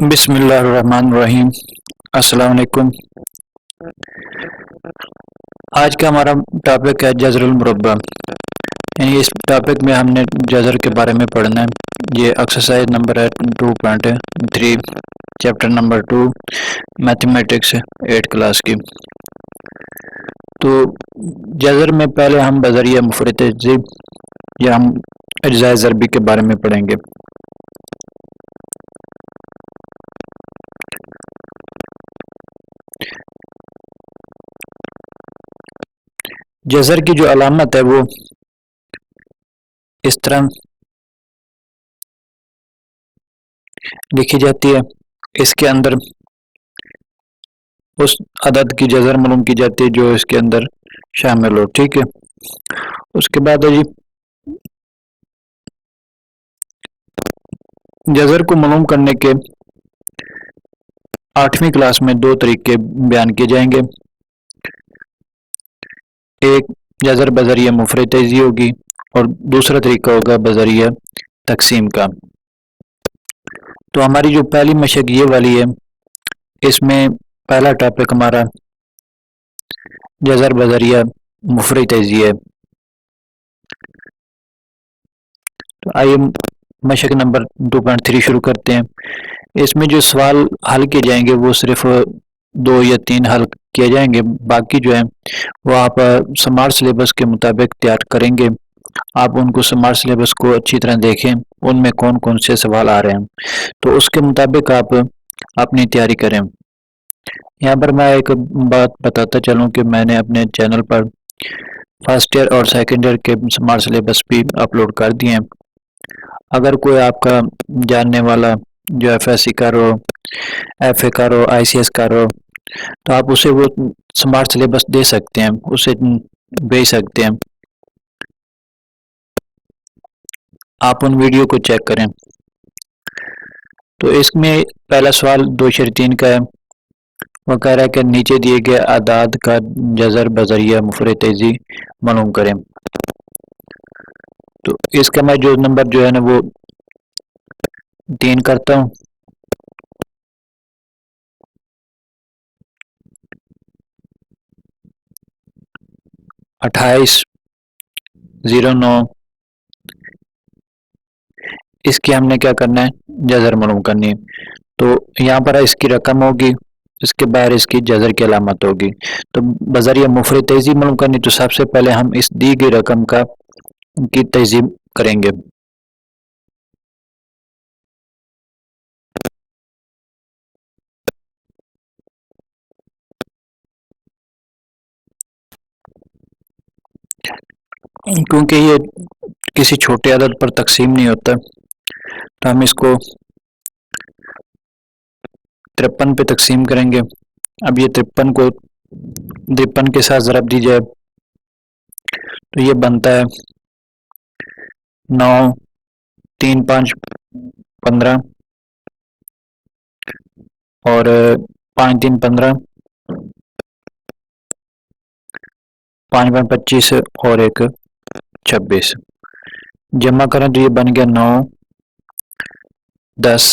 बिस्मिल्लाहिर्रहमानिर्रहीम। अस्सलाम वालेकुम। आज का हमारा टॉपिक है जज़रुल मुरब्बा। यानी इस टॉपिक में हमने जज़र के बारे में पढ़ना है। ये एक्सरसाइज नंबर है 2.3 चैप्टर नंबर 2 मैथमेटिक्स 8 क्लास की। तो जज़र में पहले हम बज़रिया मुफ़रद तज़ीब या हम अज्ज़ाए ज़रबी के बारे में पढ़ेंगे। जज़र की जो अलामत है वो इस तरह लिखी जाती है। इसके अंदर उस अदद की जज़र मालूम की जाती है जो इसके अंदर शामिल हो। ठीक है, उसके बाद है जी जज़र को मालूम करने के 8वीं क्लास में दो तरीके बयान किए जाएंगे। एक जज़र बज़रिया मुफ़रद तज़ीई होगी और दूसरा तरीका होगा बज़रिया तक़सीम का। तो हमारी जो पहली मशक ये वाली है, इसमें पहला टॉपिक हमारा जज़र बज़रिया मुफ़रद तज़ीई है। तो आइए मशक नंबर 2.3 शुरू करते हैं। इसमें जो सवाल हल किए जाएंगे वो सिर्फ 2 या 3 हल किए जाएंगे, बाकी जो है वो आप स्मार्ट सिलेबस के मुताबिक तैयार करेंगे। आप उनको स्मार्ट सिलेबस को अच्छी तरह देखें, उनमें कौन कौन से सवाल आ रहे हैं, तो उसके मुताबिक आप अपनी तैयारी करें। यहाँ पर मैं एक बात बताता चलूँ कि मैंने अपने चैनल पर फर्स्ट ईयर और सेकेंड ईयर के स्मार्ट सिलेबस भी अपलोड कर दिए हैं। अगर कोई आपका जानने वाला जो FSC कर हो, FA कर हो, ICS कर हो, तो आप उसे वो स्मार्ट सिलेबस दे सकते हैं, उसे भेज सकते हैं। आप उन वीडियो को चेक करें। तो इसमें पहला सवाल 2/3 का है। वो कह रहा है कि नीचे दिए गए आदाद का जज़र बज़रिया मुफ़रद तज़ीई मालूम करें। तो इसका मैं जो नंबर जो है ना वो 3 करता हूँ। अट्ठाईस 09 इसकी हमने क्या करना है, जज़र मालूम करनी है। तो यहाँ पर इसकी रकम होगी, इसके बाहर इसकी जज़र की अलामत होगी। तो बज़रिया मुफ़रद तज़ीई मालूम करनी, तो सबसे पहले हम इस दी गई रकम का की तज़ीई करेंगे। क्योंकि ये किसी छोटे अदद पर तकसीम नहीं होता, तो हम इसको 53 पे तकसीम करेंगे। अब ये 53 को 53 के साथ ज़रब दी जाए तो ये बनता है 9 3 5 15 और 5 3 15 5 5 25 और 1 26। जमा करें तो ये बन गया 9 10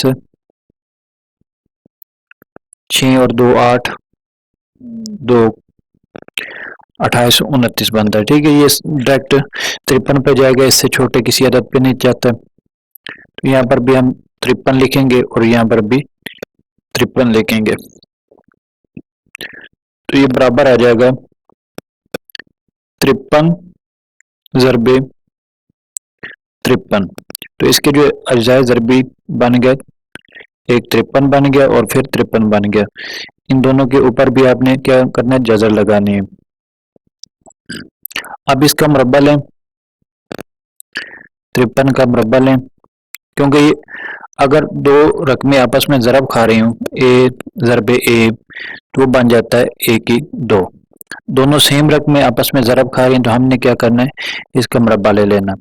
6 और 2 8 2 28 29 बनता है। ठीक है, ये डायरेक्ट 53 पे जाएगा, इससे छोटे किसी अदद पे नहीं जाता। तो यहाँ पर भी हम 53 लिखेंगे और यहाँ पर भी 53 लिखेंगे, तो ये बराबर आ जाएगा 53 ज़रबे 53। तो इसके जो अज्जाए ज़रबी बन गए, एक 53 बन गया और फिर 53 बन गया। इन दोनों के ऊपर भी आपने क्या करना है, जज़र लगानी है। अब इसका मुरब्बा लें, 53 का मुरब्बा लें, क्योंकि अगर दो रकमें आपस में ज़रब खा रही हूँ, ए ज़रबे ए, तो वो बन जाता है 1 की 2। दोनों सेम रकमें आपस में ज़रब खा रही हैं, तो हमने क्या करना है, इसका मुरब्बा ले लेना।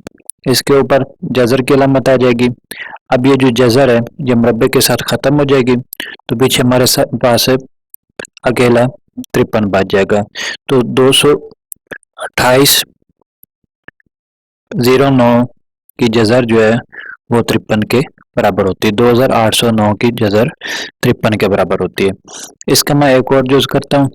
इसके ऊपर जज़र की अलामत आ जाएगी। अब ये जो जज़र है ये मुरब्बे के साथ ख़त्म हो जाएगी, तो पीछे हमारे पास अकेला 53 बच जाएगा। तो 228 09 की जज़र जो है वो 53 के बराबर होती है 2809 की जजर 53 के बराबर होती है। इसका मैं एक और यूज करता हूँ।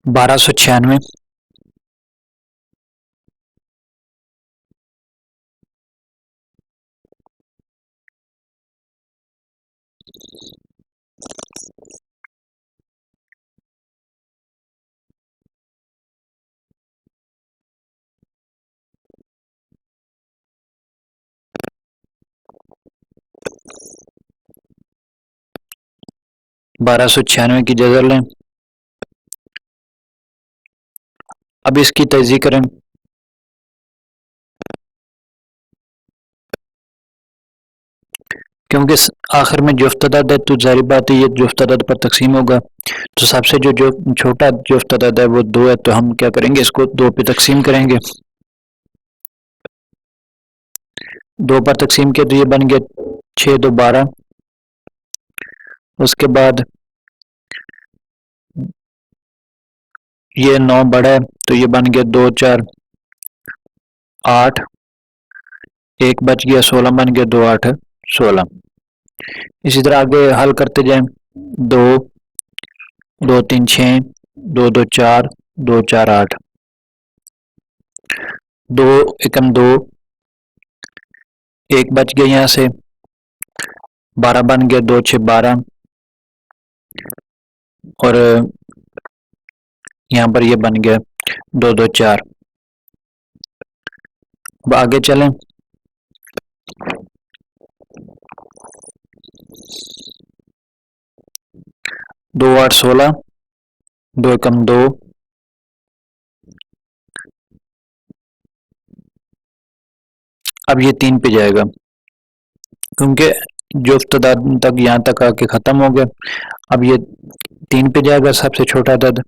बारह सौ छियानवे, 1296 की जगह लें। अब इसकी तर्जीह करें। क्योंकि आखिर में जुफ्त अदद है तो जाहिर बात है ये जुफ्त अदद पर तकसीम होगा। तो सबसे जो छोटा जुफ्त अदद है वो 2 है, तो हम क्या करेंगे, इसको 2 पे तकसीम करेंगे। 2 पर तकसीम किया तो ये बन गया 6 2 12। उसके बाद ये 9 बड़ा है तो ये बन गया 2 4 8, एक बच गया 16 बन गया 2 8 16। इसी तरह आगे हल करते जाएं। 2 2 3 6, 2 2 4, 2 4 8, 2 एकम 2, एक बच गया यहाँ से 12 बन गया 2 6 12, और यहाँ पर ये बन गया 2 2 4। अब आगे चलें। 2 8 16, 2 एकम 2, अब ये 3 पे जाएगा क्योंकि जुफ्त अदद तक यहाँ तक आके ख़त्म हो गया। अब ये 3 पे जाएगा, सबसे छोटा अदद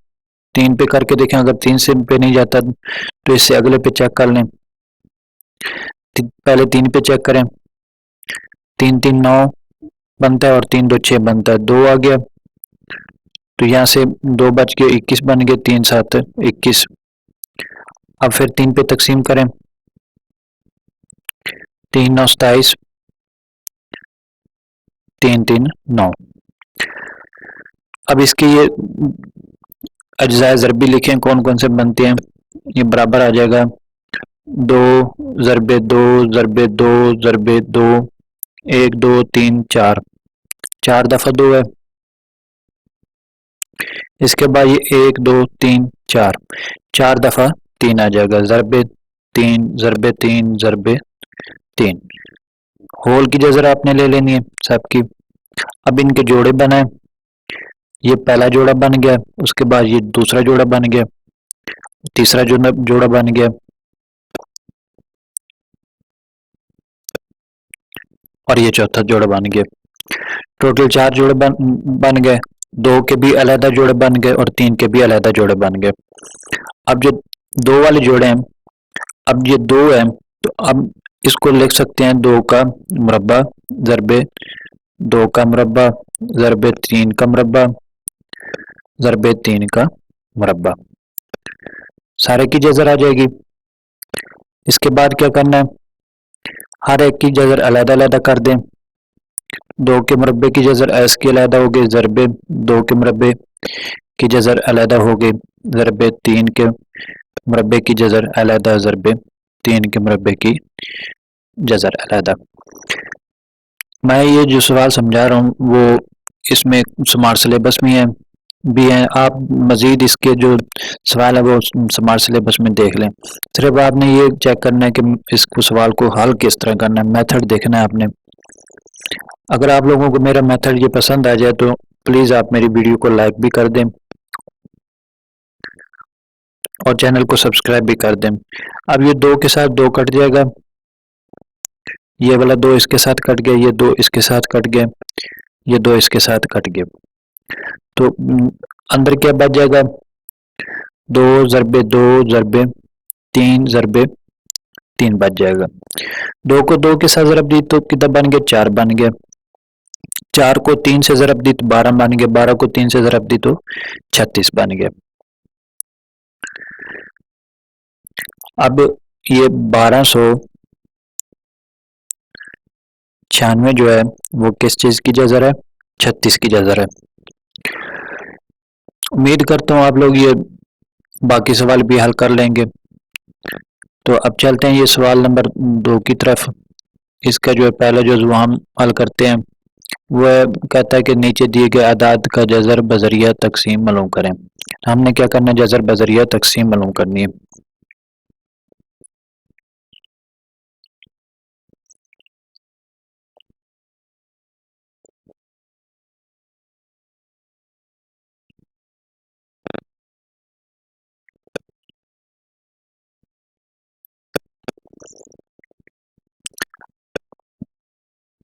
3 पे करके देखें, अगर 3 से पे नहीं जाता तो इससे अगले पे चेक कर लें। पहले 3 पे चेक करें। 3 3 9 बनता है और 3 2 6 बनता है, 2 आ गया तो यहाँ से 2 बच गए 21 बन गए, 3 7 21। अब फिर 3 पे तकसीम करें। 3 9 27, 3 3 9। अब इसके ये अज्जाए ज़रबी लिखें कौन कौन से बनते हैं। ये बराबर आ जाएगा 2 ज़रबे 2 ज़रबे 2 ज़रबे 2, 1 2 3 4, 4 दफ़ा 2 है। इसके बाद ये 1 2 3 4, 4 दफ़ा 3 आ जाएगा, ज़रबे 3 ज़रबे 3 ज़रबे 3। होल की जजर आपने ले लेनी है सबकी। अब इनके जोड़े बनाए। ये पहला जोड़ा बन गया, उसके बाद ये दूसरा जोड़ा बन गया, तीसरा जोड़ा बन गया, और ये चौथा जोड़ा बन गया। टोटल 4 जोड़े बन गए। 2 के भी अलहदा जोड़े बन गए और 3 के भी अलहदा जोड़े बन गए। अब जो 2 वाले जोड़े हैं, अब ये 2 है तो अब इसको लिख सकते हैं 2 का मुरब्बा ज़रबे 2 का मुरब्बा ज़रबे 3 का मुरब्बा ज़रबे 3 का मुरब्बा। सारे की जजर आ जाएगी। इसके बाद क्या करना है, हर एक की जजर अलग अलग कर दें। 2 के मुरब्बे की जजर एस की अलहदा हो गई, ज़रबे 2 के मुरब्बे की जजर अलहदा हो गई, ज़रबे 3 के मुरब्बे की जजर अलहदा, ज़रबे 3 के मुरब्बे की जजर अलहदा। मैं ये जो सवाल समझा रहा हूँ वो इसमें स्मार्ट सिलेबस में है भी हैं। आप मज़ीद इसके जो सवाल है वो स्मार्ट सिलेबस में देख लें। सिर्फ आपने ये चेक करना है कि इसको सवाल को हल किस तरह करना है, मेथड देखना है आपने। अगर आप लोगों को मेरा मेथड ये पसंद आ जाए तो प्लीज़ आप मेरी वीडियो को लाइक भी कर दें और चैनल को सब्सक्राइब भी कर दें। अब ये 2 के साथ 2 कट जाएगा, ये वाला 2 इसके साथ कट गया, ये 2 इसके साथ कट गए, ये 2 इसके साथ कट गए। तो अंदर क्या बच जाएगा, 2 ज़रबे 2 ज़रबे 3 ज़रबे 3 बच जाएगा। 2 को 2 के साथ ज़रब दी तो कितना बन गया, 4 बन गया। 4 को 3 से ज़रब दी तो 12 बन गया। 12 को 3 से ज़रब दी तो 36 बन गया। अब ये 1296 जो है वो किस चीज़ की जज़र है, 36 की जज़र है। उम्मीद करता हूँ आप लोग ये बाकी सवाल भी हल कर लेंगे। तो अब चलते हैं ये सवाल नंबर 2 की तरफ। इसका जो है पहला जो हम हल करते हैं वह कहता है कि नीचे दिए गए अदाद का जज़र बज़रिया तकसीम मालूम करें। हमने क्या करना है, जज़र बज़रिया तकसीम मालूम करनी है।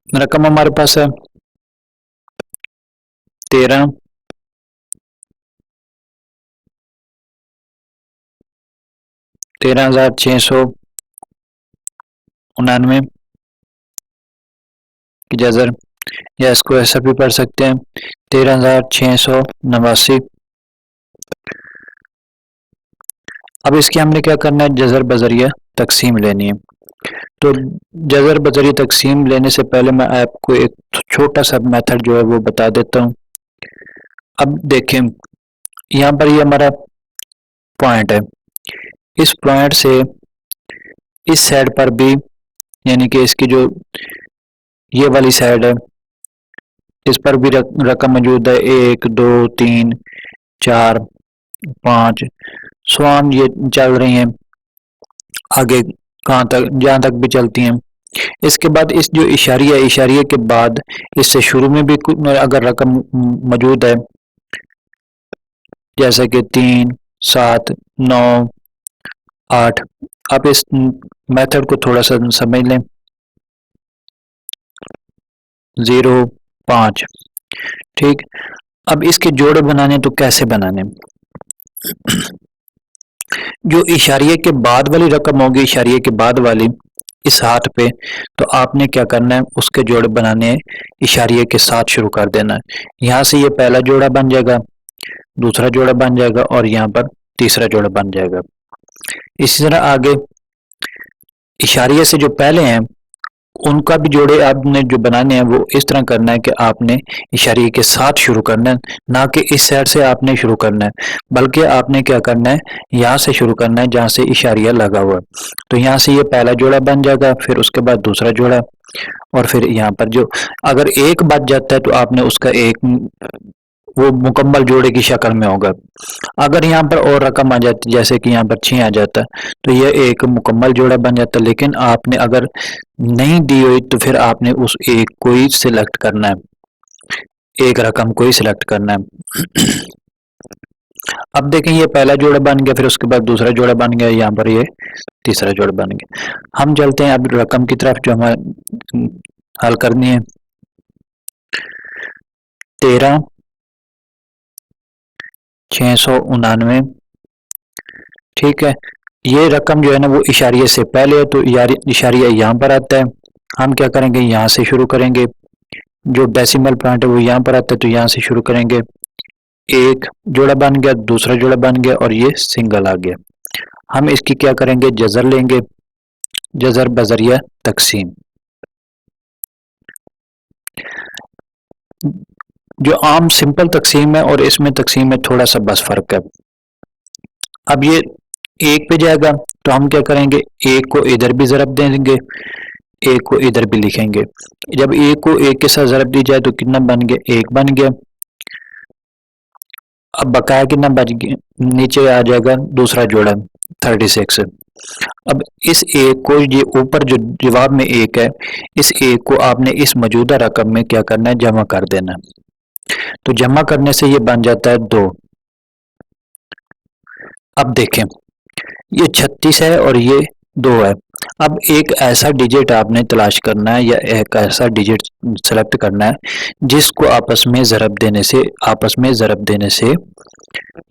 रकम हमारे पास है 13, 13,699 की जज़र, या इसको ऐसा भी पढ़ सकते हैं 13,689। अब इसकी हमने क्या करना है, जज़र बज़रिया तकसीम लेनी है। तो जज़र बज़रिया तकसीम लेने से पहले मैं आपको एक छोटा सा मेथड जो है वो बता देता हूँ। अब देखें यहाँ पर ये हमारा पॉइंट है, इस पॉइंट से इस साइड पर भी, यानी कि इसकी जो ये वाली साइड है इस पर भी रकम मौजूद है, 1 2 3 4 5 स्वान ये चल रही हैं आगे कहाँ तक, जहाँ तक भी चलती हैं। इसके बाद इस जो इशारिया के बाद इससे शुरू में भी कुछ अगर रकम मौजूद है, जैसे कि 3 7 9 8। आप इस मेथड को थोड़ा सा समझ लें, 0 5, ठीक। अब इसके जोड़े बनाने तो कैसे बनाने, जो इशारिये के बाद वाली रकम होगी, इशारिये के बाद वाली इस हाथ पे, तो आपने क्या करना है, उसके जोड़े बनाने इशारिये के साथ शुरू कर देना है। यहाँ से ये पहला जोड़ा बन जाएगा, दूसरा जोड़ा बन जाएगा और यहाँ पर तीसरा जोड़ा बन जाएगा। इसी तरह आगे इशारिये से जो पहले हैं उनका भी जोड़े आपने जो बनाने हैं वो इस तरह करना है कि आपने इशारिये के साथ शुरू करना है, ना कि इस साइड से आपने शुरू करना है, बल्कि आपने क्या करना है, यहाँ से शुरू करना है जहाँ से इशारिया लगा हुआ है। तो यहाँ से ये पहला जोड़ा बन जाएगा, फिर उसके बाद दूसरा जोड़ा, और फिर यहाँ पर जो अगर एक बच जाता है तो आपने उसका एक वो मुकम्मल जोड़े की शक्ल में होगा। अगर यहाँ पर और रकम आ जाती, जैसे कि यहाँ पर 6 आ जाता, तो यह एक मुकम्मल जोड़ा बन जाता। लेकिन आपने अगर नहीं दी हुई तो फिर आपने उस एक को ही सिलेक्ट करना है, एक रकम को ही सिलेक्ट करना है। अब देखें ये पहला जोड़ा बन गया, फिर उसके बाद दूसरा जोड़ा बन गया, यहाँ पर ये तीसरा जोड़ा बन गया। हम चलते हैं अब रकम की तरफ जो हमें हल करनी है। 13,699, ठीक है। ये रकम जो है ना वो इशारिये से पहले है, तो इशारिया यहाँ पर आता है। हम क्या करेंगे, यहाँ से शुरू करेंगे, जो डेसिमल पॉइंट है वो यहाँ पर आता है, तो यहाँ से शुरू करेंगे। एक जोड़ा बन गया, दूसरा जोड़ा बन गया और ये सिंगल आ गया। हम इसकी क्या करेंगे, जज़र लेंगे, जज़र बज़रिया तकसीम। जो आम सिंपल तकसीम है और इसमें तकसीम में थोड़ा सा बस फर्क है। अब ये एक पे जाएगा तो हम क्या करेंगे, एक को इधर भी ज़रब देंगे, एक को इधर भी लिखेंगे। जब एक को एक के साथ ज़रब दी जाए तो कितना बन गया, एक बन गया। अब बकाया कितना बच गया, नीचे आ जाएगा दूसरा जोड़ा 36। अब इस एक को, ये ऊपर जो जवाब में एक है, इस एक को आपने इस मौजूदा रकम में क्या करना है, जमा कर देना। तो जमा करने से ये बन जाता है 2। अब देखें ये 36 है और ये 2 है, अब एक ऐसा डिजिट आपने तलाश करना है या एक ऐसा डिजिट सेलेक्ट करना है जिसको आपस में ज़रब देने से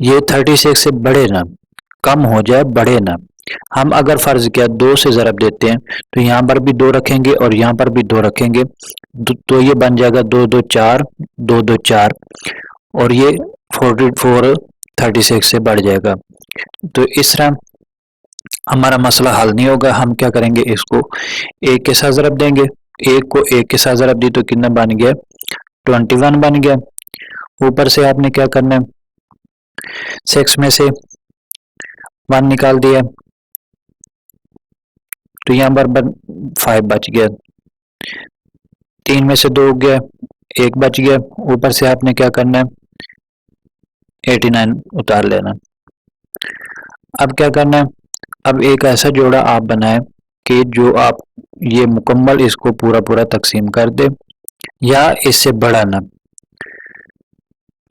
ये 36 से बढ़े ना, कम हो जाए, बढ़े ना। हम अगर फर्ज किया 2 से ज़रब देते हैं तो यहाँ पर भी 2 रखेंगे और यहाँ पर भी 2 रखेंगे, तो ये बन जाएगा 2 2 4, 2 2 4, और ये 44 36 से बढ़ जाएगा। तो इस तरह हमारा मसला हल नहीं होगा। हम क्या करेंगे, इसको एक के साथ ज़रब देंगे, एक को एक के साथ ज़रब दी तो कितना बन गया, 21 बन गया। ऊपर से आपने क्या करना है, 6 में से 1 निकाल दिया तो यहाँ पर 5 बच गया, 3 में से 2 हो गया, 1 बच गया। ऊपर से आपने क्या करना है, 89 उतार लेना। अब क्या करना है, अब एक ऐसा जोड़ा आप बनाएं कि जो आप ये मुकम्मल इसको पूरा पूरा तकसीम कर दे या इससे बड़ा ना।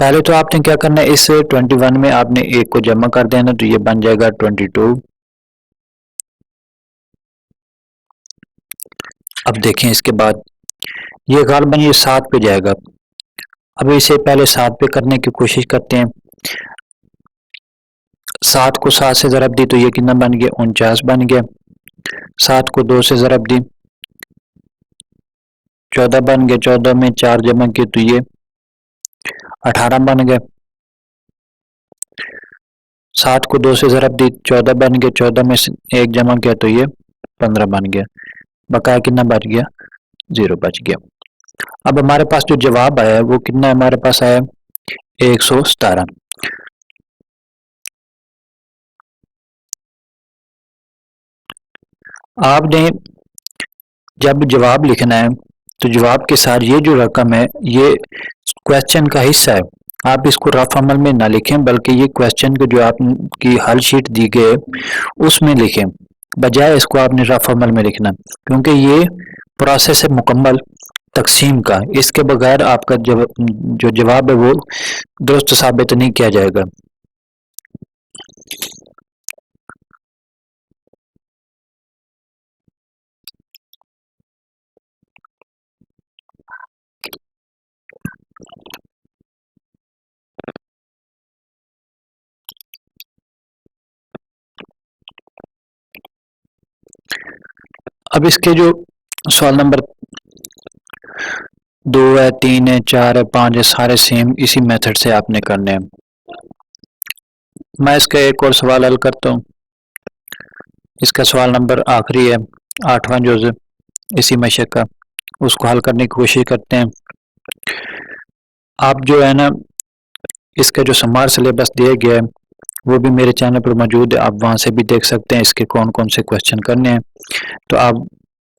पहले तो आपने क्या करना है, इस 21 में आपने एक को जमा कर देना तो ये बन जाएगा 22। अब देखें इसके बाद ये गालबन ये 7 पे जाएगा। अब इसे पहले 7 पे करने की कोशिश करते हैं। 7 को 7 से ज़रब दी तो ये कितना बन गया, 49 बन गया। 7 को 2 से ज़रब दी 14 बन गया, 14 में 4 जमा किए तो ये 18 बन गया। 7 को 2 से ज़रब दी 14 बन गया, 14 में 1 जमा किया तो ये 15 बन गया। बकाया कितना बच गया, 0 बच गया। अब हमारे पास जो जवाब आया है वो कितना हमारे पास आया, 117। आपने जब जवाब लिखना है तो जवाब के साथ ये जो रकम है ये क्वेश्चन का हिस्सा है। आप इसको रफ अमल में ना लिखें बल्कि ये क्वेश्चन के जो आपकी हल शीट दी गई उसमें लिखें, बजाय इसको आपने रफ अमल में लिखना, क्योंकि ये प्रोसेस है मुकम्मल तकसीम का। इसके बगैर आपका जो जवाब है वो दुरुस्त साबित नहीं किया जाएगा। अब इसके जो सवाल नंबर 2 है, 3 है, 4 है, 5 है, सारे सेम इसी मेथड से आपने करने हैं। मैं इसका एक और सवाल हल करता हूँ। इसका सवाल नंबर आखिरी है, 8वां जुज़ इसी मशक का, उसको हल करने की कोशिश करते हैं। आप जो है ना, इसका जो समार सिलेबस दिया गया है वो भी मेरे चैनल पर मौजूद है, आप वहाँ से भी देख सकते हैं इसके कौन कौन से क्वेश्चन करने हैं। तो आप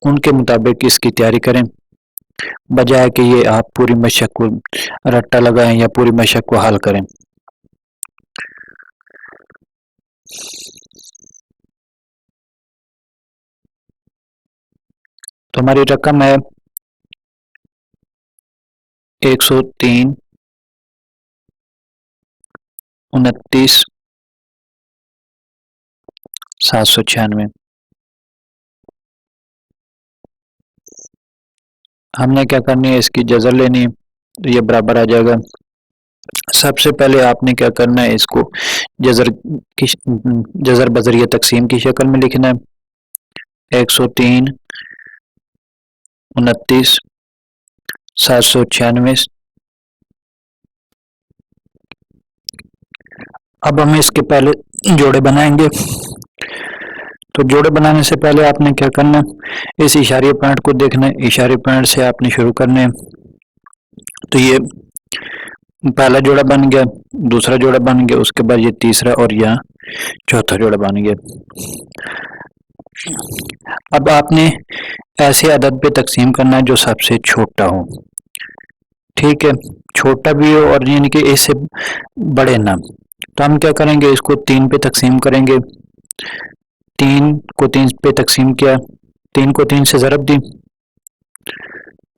उनके मुताबिक इसकी तैयारी करें, बजाय कि ये आप पूरी मशक को रट्टा लगाएं या पूरी मशक को हल करें। तो हमारी रकम है 103 29 796। हमने क्या करनी है, इसकी जज़र लेनी है तो ये बराबर आ जाएगा। सबसे पहले आपने क्या करना है, इसको जज़र की जज़र बज़रिया तकसीम की शक्ल में लिखना है। 103 29 796। अब हम इसके पहले जोड़े बनाएंगे। तो जोड़े बनाने से पहले आपने क्या करना है, इस इशारे पॉइंट को देखना है, इशारे पॉइंट से आपने शुरू करना है। तो ये पहला जोड़ा बन गया, दूसरा जोड़ा बन गया, उसके बाद ये तीसरा और यहाँ चौथा जोड़ा बन गया। अब आपने ऐसे अदद पे तकसीम करना है जो सबसे छोटा हो, ठीक है, छोटा भी हो और यानी कि इससे बड़े ना। तो हम क्या करेंगे, इसको 3 पे तकसीम करेंगे। 3 को 3 पे तकसीम किया, 3 को 3 से ज़रब दी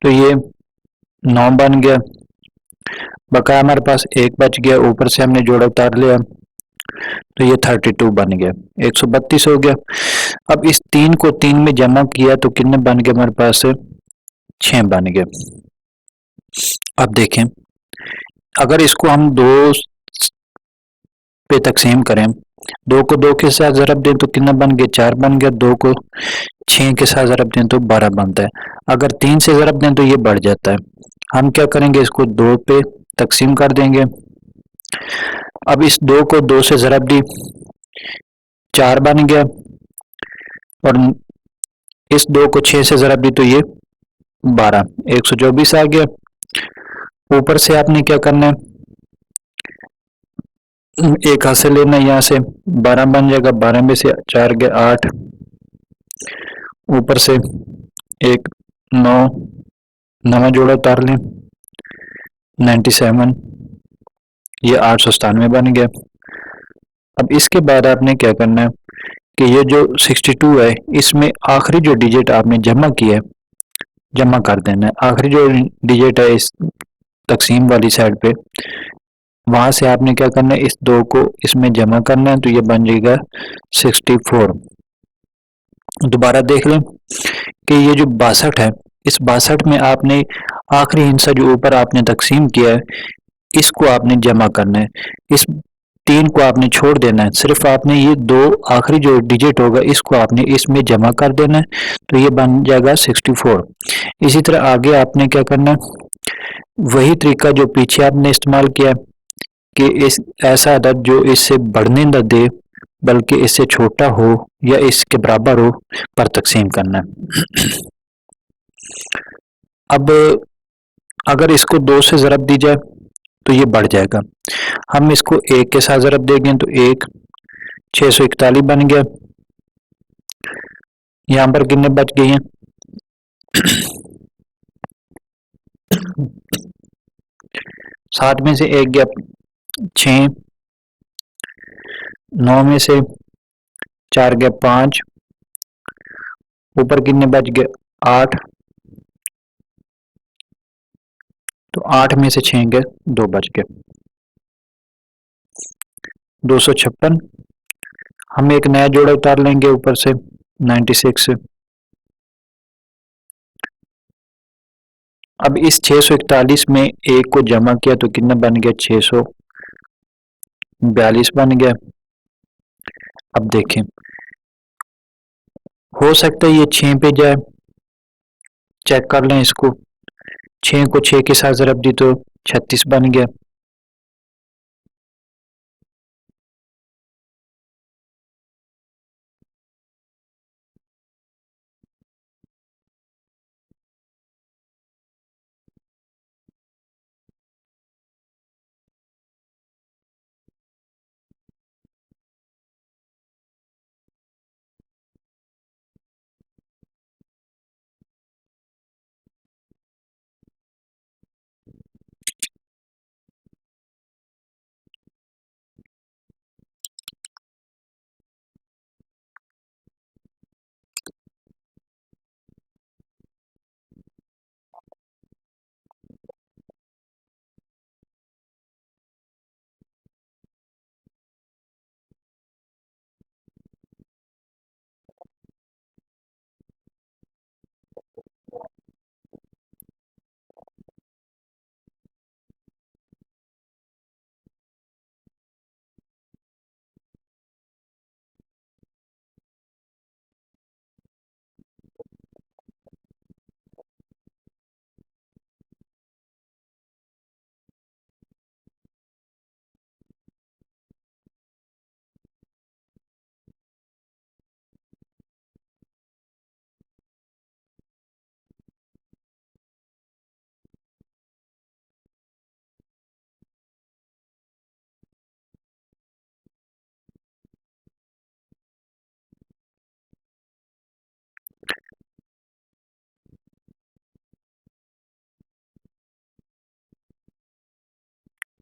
तो ये 9 बन गया। बकाया हमारे पास 1 बच गया, ऊपर से हमने जोड़ा उतार लिया तो ये 32 बन गया, 132 हो गया। अब इस 3 को 3 में जमा किया तो कितने बन गए हमारे पास, 6 बन गए। अब देखें, अगर इसको हम 2 पे तकसीम करें, 2 को 2 के साथ ज़रब दें तो कितना बन गया, 4 बन गया। 2 को 6 के साथ ज़रब दें तो 12 बनता है। अगर 3 से ज़रब दें तो ये बढ़ जाता है। हम क्या करेंगे, इसको 2 पे तकसीम कर देंगे। अब इस 2 को 2 से ज़रब दी, 4 बन गया। और इस 2 को 6 से ज़रब दी तो ये 12, 124 आ गया। ऊपर से आपने क्या करना है, एक हाथ से लेना है, यहाँ से 12 बन जाएगा। 12 में से 4 गया 8, ऊपर से एक 9, नवा जोड़ा उतार लें, 97, ये 897 बन गया। अब इसके बाद आपने क्या करना है कि ये जो 62 है, इसमें आखिरी जो डिजिट आपने जमा किया है, जमा कर देना है। आखिरी जो डिजिट है इस तकसीम वाली साइड पे, वहां से आपने क्या करना है, इस 2 को इसमें जमा करना है, तो ये बन जाएगा 64। दोबारा देख लें कि ये जो 62 है, इस 62 में आपने आखिरी हिस्सा जो ऊपर आपने तकसीम किया है, इसको आपने जमा करना है। इस 3 को आपने छोड़ देना है, सिर्फ आपने ये 2 आखिरी जो डिजिट होगा इसको आपने इसमें जमा कर देना है, तो ये बन जाएगा 64। इसी तरह आगे आपने क्या करना है, वही तरीका जो पीछे आपने इस्तेमाल किया कि इस ऐसा अदद जो इससे बढ़ने न दे बल्कि इससे छोटा हो या इसके बराबर हो पर तकसीम करना है। अब अगर इसको 2 से ज़रब दी जाए तो ये बढ़ जाएगा। हम इसको 1 के साथ ज़रब देंगे तो 1, 641 बन गया। यहाँ पर कितने बच गए हैं, 7 में से 1 गया 6, 9 में से 4 गया 5, ऊपर कितने बच गए 8, तो 8 में से 6 गए 2 बच गए, 256। हम एक नया जोड़ा उतार लेंगे ऊपर से 96 से। अब इस 641 में 1 को जमा किया तो कितना बन गया, 642 बन गया। अब देखें, हो सकता है ये 6 पे जाए, चेक कर लें इसको। 6 को 6 के साथ ज़रब दी तो 36 बन गया।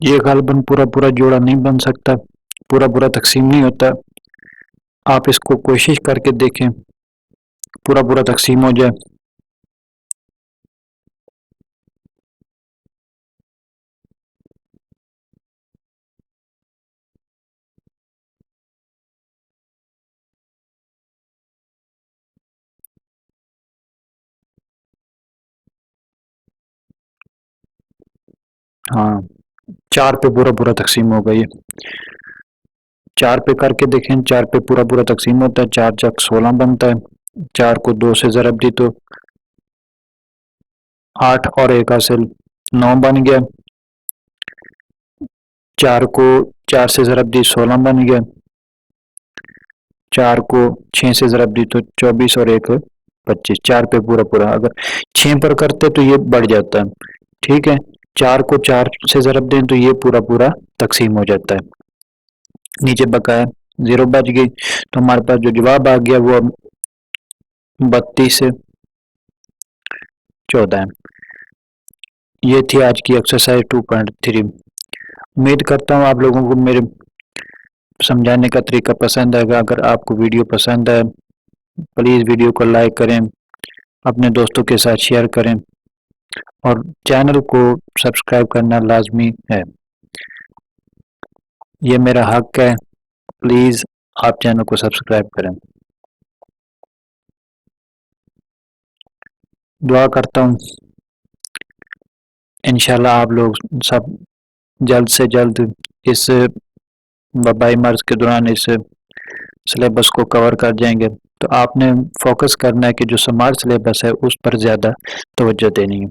ये गालबन पूरा पूरा जोड़ा नहीं बन सकता, पूरा पूरा तकसीम नहीं होता। आप इसको कोशिश करके देखें, पूरा पूरा तकसीम हो जाए। हाँ, 4 पे पूरा पूरा तकसीम होगा ये। 4 पे करके देखें, 4 पे पूरा पूरा तकसीम होता है, 4 चक 16 बनता है। 4 को 2 से ज़रब दी तो 8 और 1 हासिल 9 बन गया। 4 को 4 से ज़रब दी 16 बन गया। 4 को 6 से ज़रब दी तो 24 और 1 25। 4 पे पूरा पूरा, अगर 6 पर करते तो ये बढ़ जाता है। ठीक है, 4 को 4 से ज़रब दें तो ये पूरा पूरा तकसीम हो जाता है। नीचे बकाया 0 बच गई, तो हमारे पास जो जवाब आ गया वो 32 से 14 है। ये थी आज की एक्सरसाइज 2.3। उम्मीद करता हूँ आप लोगों को मेरे समझाने का तरीका पसंद आएगा। अगर आपको वीडियो पसंद आए, प्लीज़ वीडियो को लाइक करें, अपने दोस्तों के साथ शेयर करें और चैनल को सब्सक्राइब करना लाजमी है। ये मेरा हक है, प्लीज़ आप चैनल को सब्सक्राइब करें। दुआ करता हूँ इंशाल्लाह आप लोग सब जल्द से जल्द इस वबाई मर्ज के दौरान इस सिलेबस को कवर कर जाएंगे। तो आपने फोकस करना है कि जो स्मार्ट सिलेबस है उस पर ज़्यादा तवज्जो देनी है।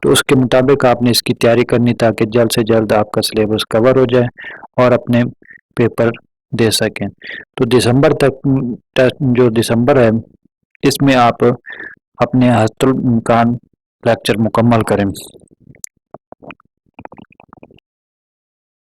तो उसके मुताबिक आपने इसकी तैयारी करनी ताकि जल्द से जल्द आपका सिलेबस कवर हो जाए और अपने पेपर दे सकें। तो दिसंबर तक जो दिसंबर है इसमें आप अपने हस्तुल इम्कान लेक्चर मुकम्मल करें।